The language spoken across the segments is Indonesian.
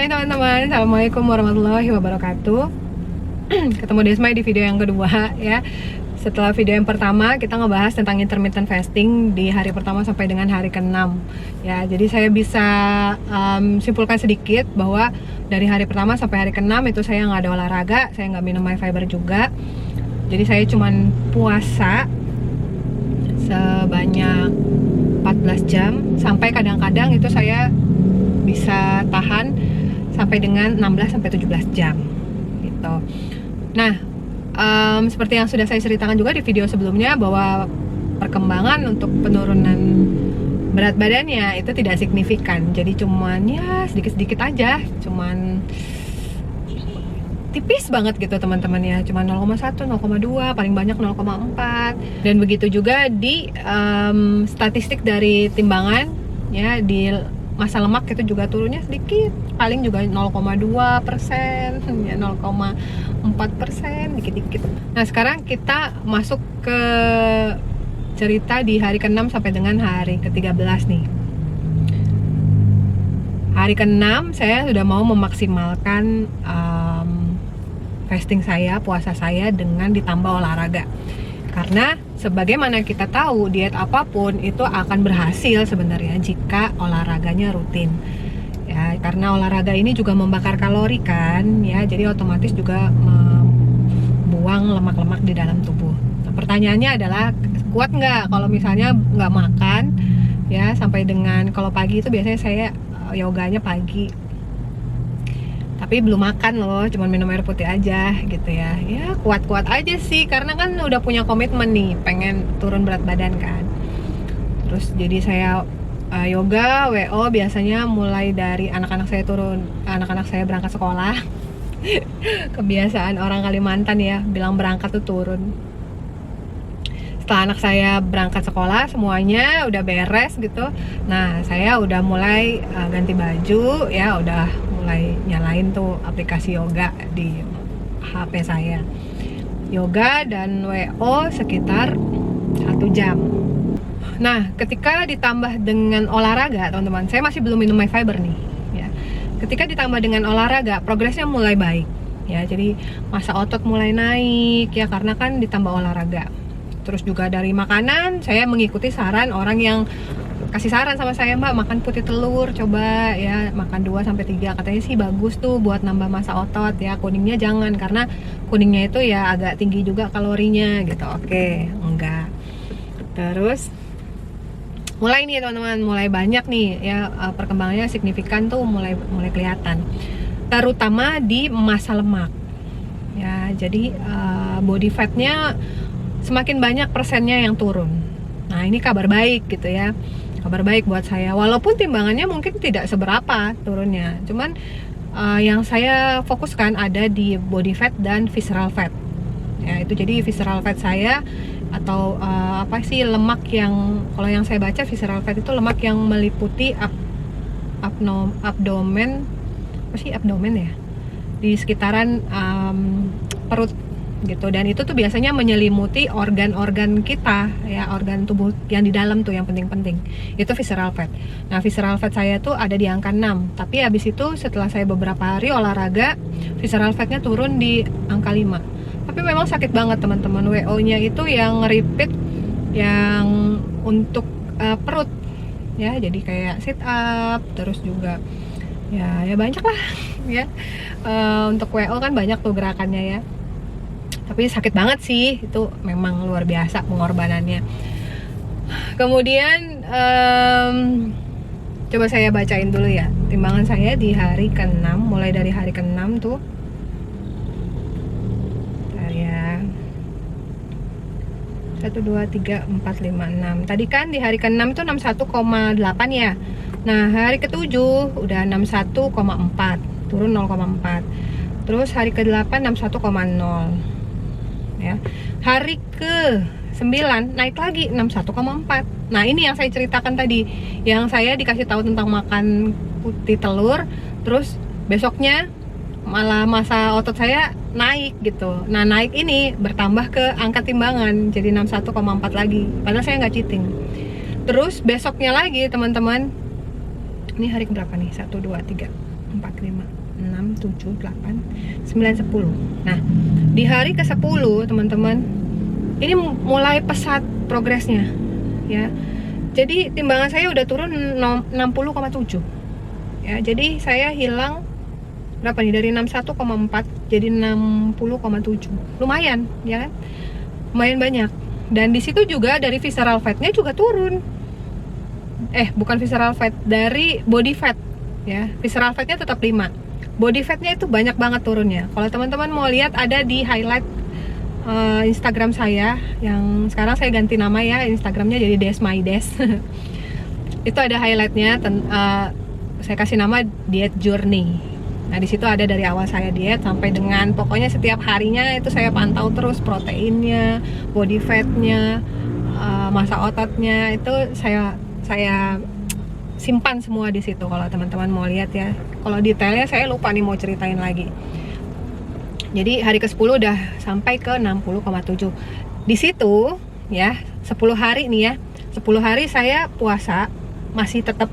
Hai teman-teman, Assalamualaikum warahmatullahi wabarakatuh. Ketemu Desmai di video yang kedua ya. Setelah video yang pertama kita ngebahas tentang intermittent fasting di hari pertama sampai dengan hari ke-6 ya. Jadi saya bisa simpulkan sedikit bahwa dari hari pertama sampai hari ke-6 itu saya nggak ada olahraga, saya nggak minum high fiber juga. Jadi saya cuman puasa sebanyak 14 jam sampai kadang-kadang itu saya bisa tahan sampai dengan 16 sampai 17 jam gitu. Nah, seperti yang sudah saya ceritakan juga di video sebelumnya bahwa perkembangan untuk penurunan berat badannya itu tidak signifikan. Jadi cuman ya sedikit-sedikit aja, cuman tipis banget gitu teman-teman ya, cuma 0,1, 0,2, paling banyak 0,4. Dan begitu juga di statistik dari timbangan ya, di masa lemak itu juga turunnya sedikit, paling juga 0,2%, ya 0,4%, dikit-dikit. Nah sekarang kita masuk ke cerita di hari ke-6 sampai dengan hari ke-13 nih. Hari ke-6 saya sudah mau memaksimalkan fasting saya, puasa saya dengan ditambah olahraga. Karena sebagaimana kita tahu, diet apapun itu akan berhasil sebenarnya jika olahraganya rutin. Ya, karena olahraga ini juga membakar kalori kan, ya, jadi otomatis juga membuang lemak-lemak di dalam tubuh. Nah, pertanyaannya adalah kuat nggak kalau misalnya nggak makan, ya, sampai dengan kalau pagi itu biasanya saya yoganya pagi. Tapi belum makan loh, cuma minum air putih aja gitu ya. Ya kuat-kuat aja sih, karena kan udah punya komitmen nih, pengen turun berat badan kan. Terus jadi saya yoga, WO biasanya mulai dari anak-anak saya berangkat sekolah. Kebiasaan orang Kalimantan ya, bilang berangkat tuh turun. Setelah anak saya berangkat sekolah, semuanya udah beres gitu. Nah, saya udah mulai ganti baju ya, udah mulai nyalain tuh aplikasi yoga di HP saya. Yoga dan WO sekitar 1 jam. Nah, ketika ditambah dengan olahraga, teman-teman, saya masih belum minum high fiber nih ya. Ketika ditambah dengan olahraga, progresnya mulai baik ya. Jadi massa otot mulai naik ya, karena kan ditambah olahraga. Terus juga dari makanan, saya mengikuti saran orang yang kasih saran sama saya, Mbak, makan putih telur, coba ya, makan 2-3, katanya sih bagus tuh buat nambah massa otot ya. Kuningnya jangan, karena kuningnya itu ya agak tinggi juga kalorinya gitu. Oke, enggak. Terus mulai nih teman-teman, mulai banyak nih ya, perkembangannya signifikan tuh, mulai kelihatan, terutama di massa lemak ya. Jadi body fatnya semakin banyak persennya yang turun. Nah ini kabar baik gitu ya, kabar baik buat saya. Walaupun timbangannya mungkin tidak seberapa turunnya, cuman yang saya fokuskan ada di body fat dan visceral fat ya. Itu jadi visceral fat saya atau apa sih, lemak yang, kalau yang saya baca visceral fat itu lemak yang meliputi abdomen, apa sih abdomen ya, di sekitaran perut gitu. Dan itu tuh biasanya menyelimuti organ-organ kita ya, organ tubuh yang di dalam tuh yang penting-penting, itu visceral fat. Nah visceral fat saya tuh ada di angka 6, tapi habis itu setelah saya beberapa hari olahraga, visceral fatnya turun di angka 5. Tapi memang sakit banget teman-teman, WO nya itu yang repeat yang untuk perut ya, jadi kayak sit up, terus juga ya banyak lah ya. Untuk WO kan banyak tuh gerakannya ya, tapi sakit banget sih, itu memang luar biasa pengorbanannya. Kemudian coba saya bacain dulu ya timbangan saya di hari ke-6, mulai dari hari ke-6 tuh. Bentar ya, 1, 2, 3, 4, 5, 6. Tadi kan di hari ke-6 itu 61,8 ya. Nah hari ke-7 udah 61,4, turun 0,4. Terus hari ke-8 61,0 ya. Hari ke-9 naik lagi 61,4. Nah ini yang saya ceritakan tadi, yang saya dikasih tahu tentang makan putih telur, terus besoknya malah massa otot saya naik gitu. Nah naik ini bertambah ke angka timbangan, jadi 61,4 lagi, padahal saya nggak cheating. Terus besoknya lagi teman-teman, ini hari keberapa nih, 1, 2, 3, 5, 6, 7, 8, 9, 10. Nah, di hari ke-10 teman-teman, ini mulai pesat progresnya ya. Jadi timbangan saya udah turun 60,7 ya. Jadi saya hilang berapa nih, dari 61,4 jadi 60,7. Lumayan ya kan? Lumayan banyak. Dan di situ juga dari visceral fatnya juga turun. Bukan visceral fat, dari body fat ya. Visceral fatnya tetap 5. Body fatnya itu banyak banget turunnya. Kalau teman-teman mau lihat, ada di highlight Instagram saya yang sekarang saya ganti nama ya, Instagramnya jadi Des My Des. Itu ada highlightnya, saya kasih nama diet journey. Nah di situ ada dari awal saya diet sampai dengan pokoknya setiap harinya itu saya pantau terus proteinnya, body fatnya, massa ototnya, itu saya simpan semua di situ kalau teman-teman mau lihat ya. Kalau detailnya saya lupa nih mau ceritain lagi. Jadi hari ke-10 udah sampai ke 60,7. Di situ ya, 10 hari nih ya. 10 hari saya puasa, masih tetap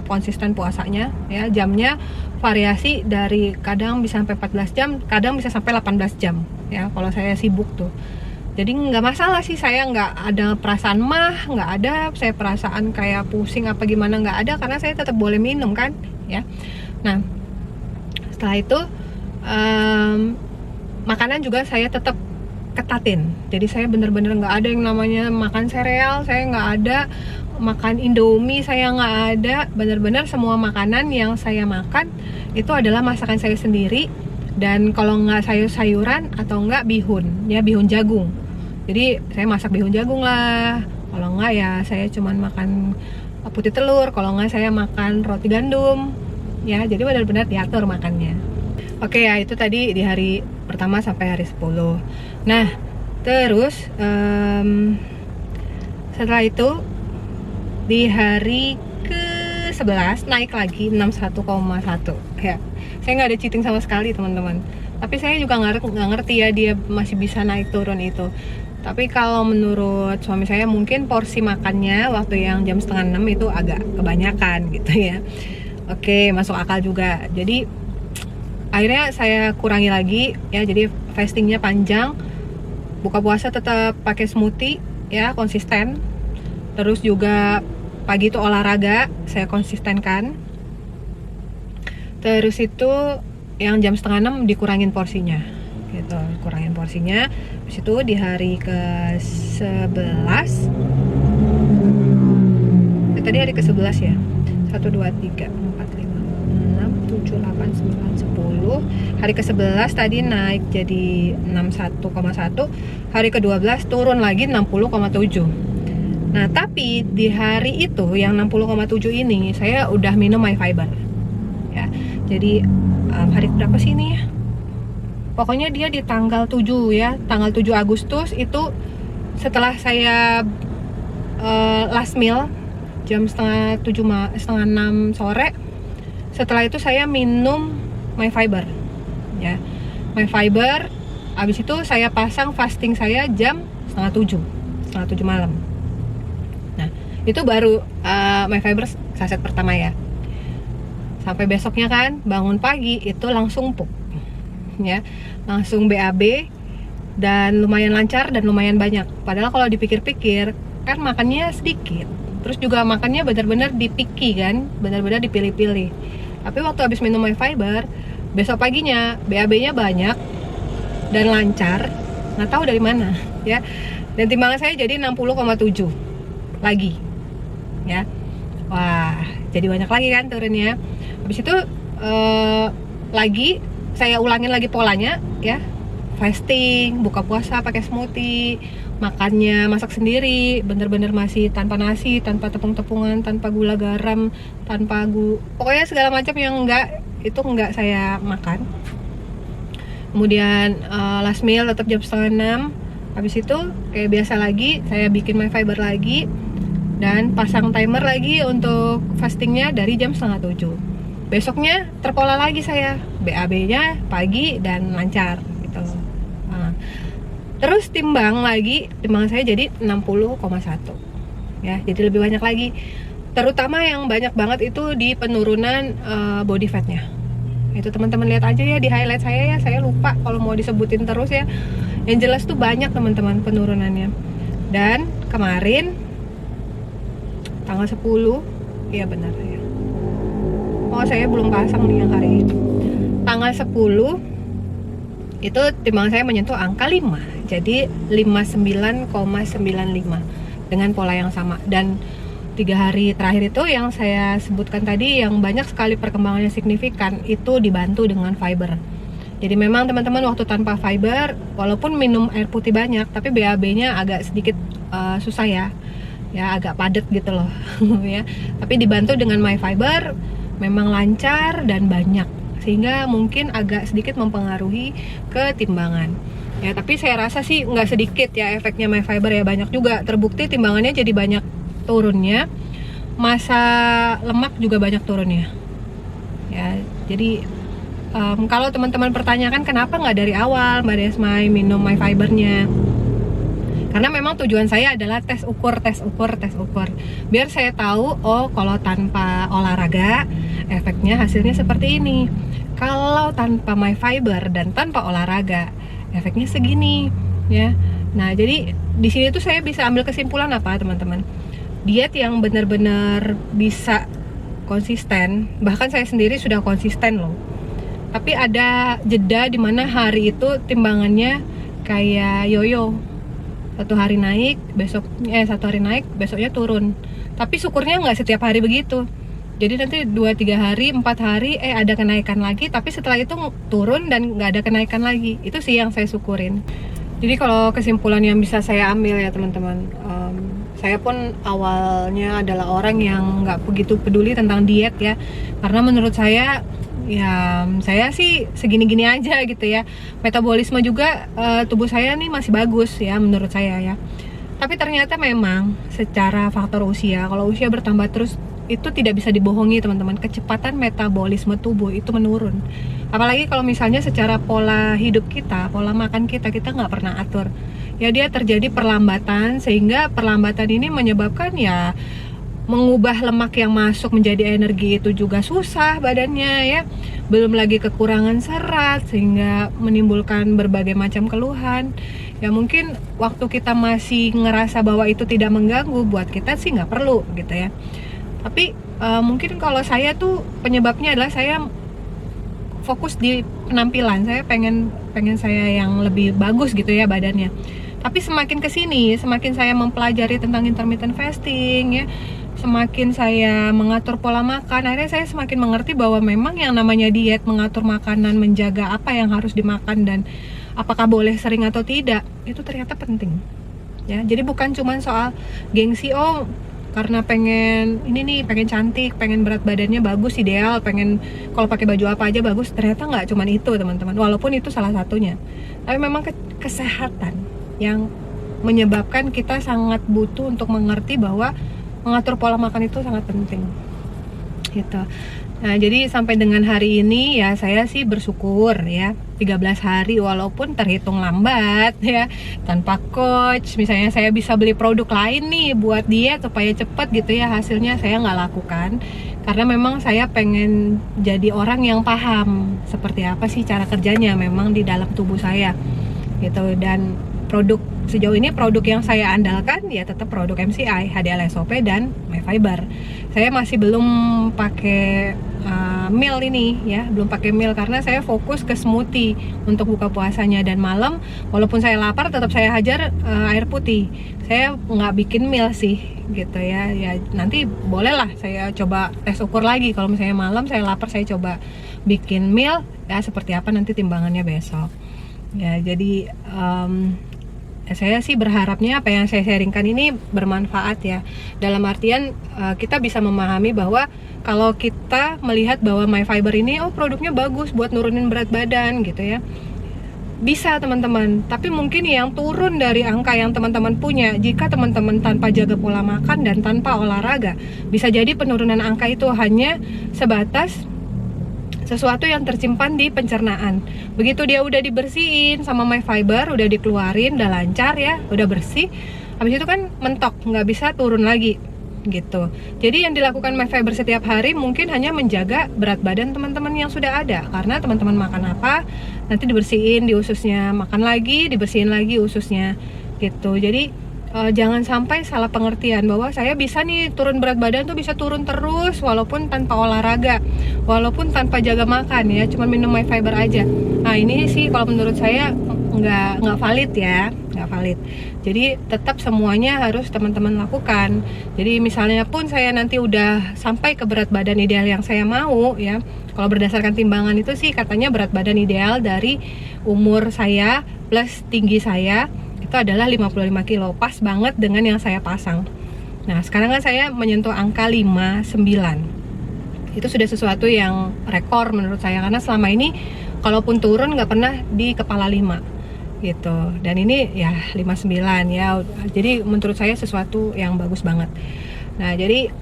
konsisten puasanya ya. Jamnya variasi dari kadang bisa sampai 14 jam, kadang bisa sampai 18 jam ya kalau saya sibuk tuh. Jadi nggak masalah sih, saya nggak ada perasaan nggak ada saya perasaan kayak pusing apa gimana, nggak ada, karena saya tetap boleh minum kan ya. Nah setelah itu makanan juga saya tetap ketatin. Jadi saya bener-bener nggak ada yang namanya makan sereal, saya nggak ada makan Indomie, saya nggak ada. Bener-bener semua makanan yang saya makan itu adalah masakan saya sendiri. Dan kalau nggak sayur-sayuran atau nggak bihun, ya bihun jagung. Jadi saya masak bihun jagung lah. Kalau nggak ya saya cuman makan putih telur. Kalau nggak saya makan roti gandum. Ya, jadi benar-benar diatur makannya. Oke ya, itu tadi di hari pertama sampai hari 10. Nah, terus setelah itu di hari ke-11 naik lagi 61,1 ya. Saya nggak ada cheating sama sekali teman-teman. Tapi saya juga nggak ngerti ya dia masih bisa naik turun itu. Tapi kalau menurut suami saya mungkin porsi makannya waktu yang jam 5:30 itu agak kebanyakan gitu ya. Oke, masuk akal juga. Jadi akhirnya saya kurangi lagi ya, jadi fastingnya panjang, buka puasa tetap pakai smoothie ya, konsisten. Terus juga pagi itu olahraga saya konsistenkan. Terus itu yang jam 5:30 dikurangin porsinya gitu, kurangin porsinya. Terus itu di hari ke-11 tadi hari ke-11 ya, 1, 2, 3, 4, 5, 6, 7, 8, 9, 10. Hari ke-11 tadi naik jadi 61,1. Hari ke-12 turun lagi 60,7. Nah tapi di hari itu yang 60,7 ini saya udah minum MyFiber ya. Jadi hari berapa sih ini ya, pokoknya dia di tanggal 7 ya, tanggal 7 Agustus itu setelah saya last meal jam setengah 6 sore. Setelah itu saya minum MyFiber ya, MyFiber. Abis itu saya pasang fasting saya jam setengah 7 malam. Nah itu baru MyFiber saset pertama ya. Sampai besoknya kan bangun pagi itu langsung pup ya, langsung BAB, dan lumayan lancar dan lumayan banyak. Padahal kalau dipikir-pikir kan makannya sedikit, terus juga makannya benar-benar dipiki kan, benar-benar dipilih-pilih. Tapi waktu habis minum MyFiber, besok paginya BAB-nya banyak dan lancar, nggak tahu dari mana ya. Dan timbangan saya jadi 60,7 lagi ya. Wah, jadi banyak lagi kan turunnya. Habis itu lagi saya ulangin lagi polanya ya, fasting, buka puasa pakai smoothie, makannya masak sendiri, bener-bener masih tanpa nasi, tanpa tepung-tepungan, tanpa gula garam, tanpa pokoknya segala macam yang itu enggak saya makan. Kemudian last meal tetap jam 5:30. Habis itu kayak biasa lagi saya bikin MyFiber lagi dan pasang timer lagi untuk fastingnya dari jam 6:30. Besoknya terpola lagi saya, BAB-nya pagi dan lancar gitu. Nah, terus timbang saya jadi 60,1 ya, jadi lebih banyak lagi. Terutama yang banyak banget itu di penurunan body fatnya Itu teman-teman lihat aja ya di highlight saya ya, saya lupa kalau mau disebutin terus ya. Yang jelas tuh banyak teman-teman penurunannya. Dan kemarin tanggal 10, iya benar ya. Oh, saya belum pasang nih yang hari ini. Tanggal 10 itu timbangan saya menyentuh angka 5. Jadi 59,95 dengan pola yang sama. Dan 3 hari terakhir itu yang saya sebutkan tadi yang banyak sekali perkembangannya signifikan, itu dibantu dengan fiber. Jadi memang teman-teman waktu tanpa fiber, walaupun minum air putih banyak, tapi BAB-nya agak sedikit susah ya, agak padat gitu loh ya. Tapi dibantu dengan MyFiber memang lancar dan banyak, sehingga mungkin agak sedikit mempengaruhi ke timbangan. Ya, tapi saya rasa sih nggak sedikit ya efeknya MyFiber ya, banyak juga. Terbukti timbangannya jadi banyak turunnya, masa lemak juga banyak turunnya. Ya, jadi kalau teman-teman pertanyakan kenapa nggak dari awal Mbak Desmai minum MyFibernya, karena memang tujuan saya adalah tes ukur, biar saya tahu, oh kalau tanpa olahraga efeknya hasilnya seperti ini, kalau tanpa MyFiber dan tanpa olahraga efeknya segini ya. Nah, jadi di sini tuh saya bisa ambil kesimpulan apa teman-teman, diet yang benar-benar bisa konsisten, bahkan saya sendiri sudah konsisten loh, tapi ada jeda di mana hari itu timbangannya kayak yoyo, satu hari naik, besoknya turun. Tapi syukurnya nggak setiap hari begitu. Jadi nanti 2-3 hari, 4 hari ada kenaikan lagi, tapi setelah itu turun dan nggak ada kenaikan lagi. Itu sih yang saya syukurin. Jadi kalau kesimpulan yang bisa saya ambil ya teman-teman, saya pun awalnya adalah orang yang nggak begitu peduli tentang diet ya, karena menurut saya ya saya sih segini-gini aja gitu ya. Metabolisme juga tubuh saya nih masih bagus ya menurut saya ya. Tapi ternyata memang secara faktor usia, kalau usia bertambah terus itu tidak bisa dibohongi teman-teman, kecepatan metabolisme tubuh itu menurun. Apalagi kalau misalnya secara pola hidup kita, pola makan kita nggak pernah atur. Ya dia terjadi perlambatan, sehingga perlambatan ini menyebabkan ya mengubah lemak yang masuk menjadi energi itu juga susah badannya ya. Belum lagi kekurangan serat sehingga menimbulkan berbagai macam keluhan. Ya mungkin waktu kita masih ngerasa bahwa itu tidak mengganggu, buat kita sih nggak perlu gitu ya. Tapi mungkin kalau saya tuh penyebabnya adalah saya fokus di penampilan. Saya pengen saya yang lebih bagus gitu ya badannya. Tapi semakin kesini, semakin saya mempelajari tentang intermittent fasting ya, semakin saya mengatur pola makan, akhirnya saya semakin mengerti bahwa memang yang namanya diet, mengatur makanan, menjaga apa yang harus dimakan dan apakah boleh sering atau tidak, itu ternyata penting ya. Jadi bukan cuma soal gengsi, oh karena pengen ini nih, pengen cantik, pengen berat badannya bagus, ideal, pengen kalau pakai baju apa aja bagus. Ternyata nggak cuma itu teman-teman, walaupun itu salah satunya, tapi memang kesehatan yang menyebabkan kita sangat butuh untuk mengerti bahwa mengatur pola makan itu sangat penting gitu. Nah, jadi sampai dengan hari ini ya saya sih bersyukur ya, 13 hari walaupun terhitung lambat ya, tanpa coach. Misalnya saya bisa beli produk lain nih buat diet supaya cepet gitu ya hasilnya, saya nggak lakukan karena memang saya pengen jadi orang yang paham seperti apa sih cara kerjanya memang di dalam tubuh saya gitu. Dan produk sejauh ini, produk yang saya andalkan ya tetap produk MCI, HDL SOP dan MyFiber. Saya masih belum pakai meal ini ya, belum pakai meal karena saya fokus ke smoothie untuk buka puasanya, dan malam walaupun saya lapar tetap saya hajar air putih. Saya nggak bikin meal sih gitu ya. Ya nanti bolehlah saya coba tes ukur lagi, kalau misalnya malam saya lapar saya coba bikin meal ya, seperti apa nanti timbangannya besok ya. Jadi saya sih berharapnya apa yang saya sharingkan ini bermanfaat ya, dalam artian kita bisa memahami bahwa kalau kita melihat bahwa MyFiber ini produknya bagus buat nurunin berat badan gitu ya, bisa teman-teman. Tapi mungkin yang turun dari angka yang teman-teman punya, jika teman-teman tanpa jaga pola makan dan tanpa olahraga, bisa jadi penurunan angka itu hanya sebatas sesuatu yang tersimpan di pencernaan. Begitu dia udah dibersihin sama MyFiber, udah dikeluarin, udah lancar ya, udah bersih, habis itu kan mentok, nggak bisa turun lagi gitu. Jadi yang dilakukan MyFiber setiap hari mungkin hanya menjaga berat badan teman-teman yang sudah ada, karena teman-teman makan apa nanti dibersihin di ususnya, makan lagi dibersihin lagi ususnya gitu. Jadi jangan sampai salah pengertian bahwa saya bisa nih turun berat badan tuh bisa turun terus walaupun tanpa olahraga, walaupun tanpa jaga makan ya, cuma minum MyFiber aja. Nah ini sih kalau menurut saya nggak valid ya, nggak valid. Jadi tetap semuanya harus teman-teman lakukan. Jadi misalnya pun saya nanti udah sampai ke berat badan ideal yang saya mau ya, kalau berdasarkan timbangan itu sih katanya berat badan ideal dari umur saya plus tinggi saya itu adalah 55 kilo, pas banget dengan yang saya pasang. Nah sekarang kan saya menyentuh angka 59, itu sudah sesuatu yang rekor menurut saya, karena selama ini kalaupun turun nggak pernah di kepala 5 gitu, dan ini ya 59 ya, jadi menurut saya sesuatu yang bagus banget. Nah jadi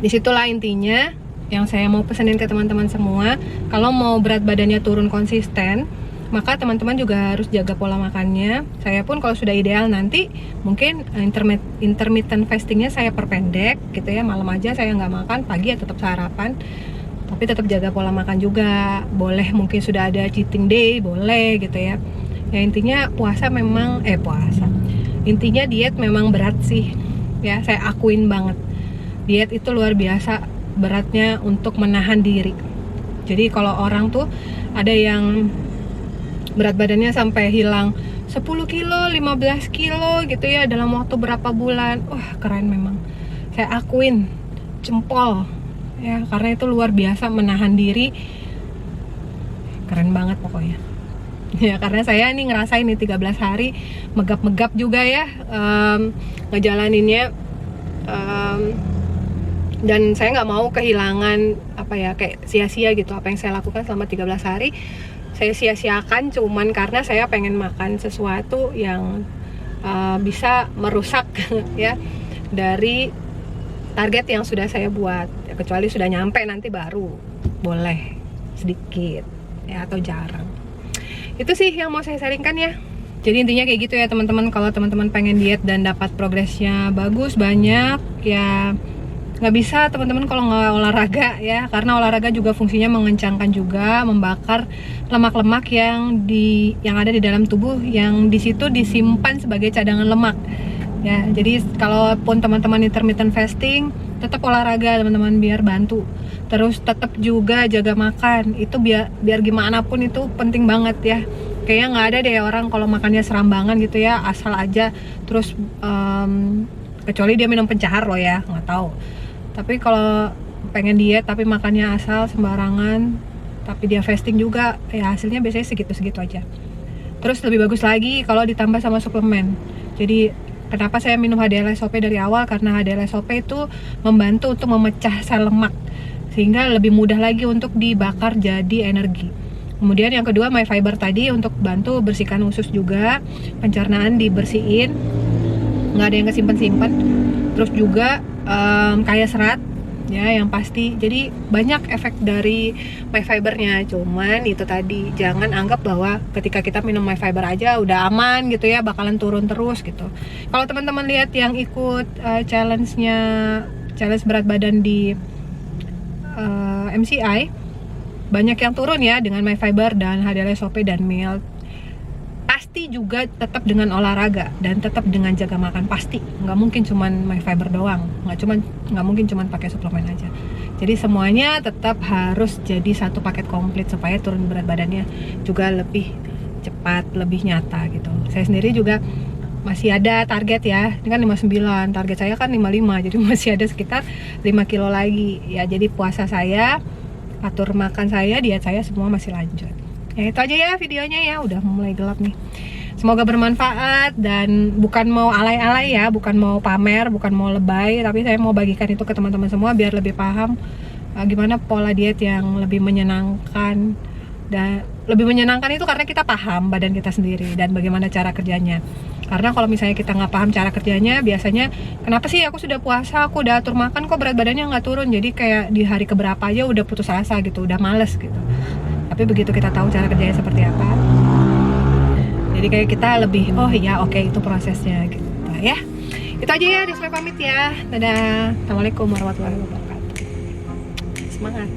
disitulah intinya yang saya mau pesenin ke teman-teman semua, kalau mau berat badannya turun konsisten, maka teman-teman juga harus jaga pola makannya. Saya pun kalau sudah ideal nanti mungkin intermittent fastingnya saya perpendek gitu ya, malam aja saya nggak makan, pagi ya tetap sarapan, tapi tetap jaga pola makan juga. Boleh mungkin sudah ada cheating day, boleh gitu ya. Ya intinya puasa memang intinya diet memang berat sih ya, saya akuin banget. Diet itu luar biasa beratnya untuk menahan diri. Jadi kalau orang tuh ada yang berat badannya sampai hilang 10 kilo, 15 kilo gitu ya dalam waktu berapa bulan. Wah keren memang, saya akuin jempol ya, karena itu luar biasa menahan diri, keren banget pokoknya ya. Karena saya nih ngerasain nih 13 hari megap-megap juga ya ngejalaninnya, dan saya nggak mau kehilangan kayak sia-sia gitu apa yang saya lakukan selama 13 hari. Saya sia-siakan cuman karena saya pengen makan sesuatu yang bisa merusak ya dari target yang sudah saya buat ya, kecuali sudah nyampe nanti baru boleh sedikit ya, atau jarang. Itu sih yang mau saya sharingkan ya. Jadi intinya kayak gitu ya teman-teman, kalau teman-teman pengen diet dan dapat progresnya bagus banyak ya, nggak bisa teman-teman kalau nggak olahraga ya, karena olahraga juga fungsinya mengencangkan juga, membakar lemak-lemak yang ada di dalam tubuh, yang di situ disimpan sebagai cadangan lemak ya. Jadi kalaupun teman-teman intermittent fasting, tetap olahraga teman-teman biar bantu. Terus tetap juga jaga makan, itu biar gimana pun itu penting banget ya. Kayaknya nggak ada deh orang kalau makannya serambangan gitu ya, asal aja terus kecuali dia minum pencahar loh ya, nggak tahu. Tapi kalau pengen diet tapi makannya asal sembarangan, tapi dia fasting juga, ya hasilnya biasanya segitu-segitu aja. Terus lebih bagus lagi kalau ditambah sama suplemen. Jadi kenapa saya minum HDL-SOP dari awal, karena HDL-SOP itu membantu untuk memecah sel lemak, sehingga lebih mudah lagi untuk dibakar jadi energi. Kemudian yang kedua MyFiber tadi untuk bantu bersihkan usus juga, pencernaan dibersihin, nggak ada yang kesimpan-simpan. Terus juga kaya serat ya yang pasti. Jadi banyak efek dari MyFibernya. Cuman itu tadi, jangan anggap bahwa ketika kita minum MyFiber aja udah aman gitu ya, bakalan turun terus gitu. Kalau teman-teman lihat yang ikut challenge berat badan di MCI, banyak yang turun ya dengan MyFiber dan HDL-SOP dan meal. Pasti juga tetap dengan olahraga dan tetap dengan jaga makan, pasti. Nggak mungkin cuman MyFiber doang, nggak mungkin cuman pakai suplemen aja. Jadi semuanya tetap harus jadi satu paket komplit supaya turun berat badannya juga lebih cepat, lebih nyata gitu. Saya sendiri juga masih ada target ya, ini kan 59, target saya kan 55, jadi masih ada sekitar 5 kilo lagi ya. Jadi puasa saya, atur makan saya, diet saya semua masih lanjut. Ya itu aja ya videonya ya, udah mulai gelap nih. Semoga bermanfaat dan bukan mau alay-alay ya, bukan mau pamer, bukan mau lebay, tapi saya mau bagikan itu ke teman-teman semua biar lebih paham gimana pola diet yang lebih menyenangkan. Dan lebih menyenangkan itu karena kita paham badan kita sendiri dan bagaimana cara kerjanya. Karena kalau misalnya kita nggak paham cara kerjanya, biasanya kenapa sih aku sudah puasa, aku udah atur makan kok berat badannya nggak turun, jadi kayak di hari keberapa aja udah putus asa gitu, udah males gitu. Tapi begitu kita tahu cara kerjanya seperti apa, jadi kayak kita lebih, oh iya oke, itu prosesnya gitu ya. Itu aja ya, Desma pamit ya. Dadah. Assalamualaikum warahmatullahi wabarakatuh. Semangat.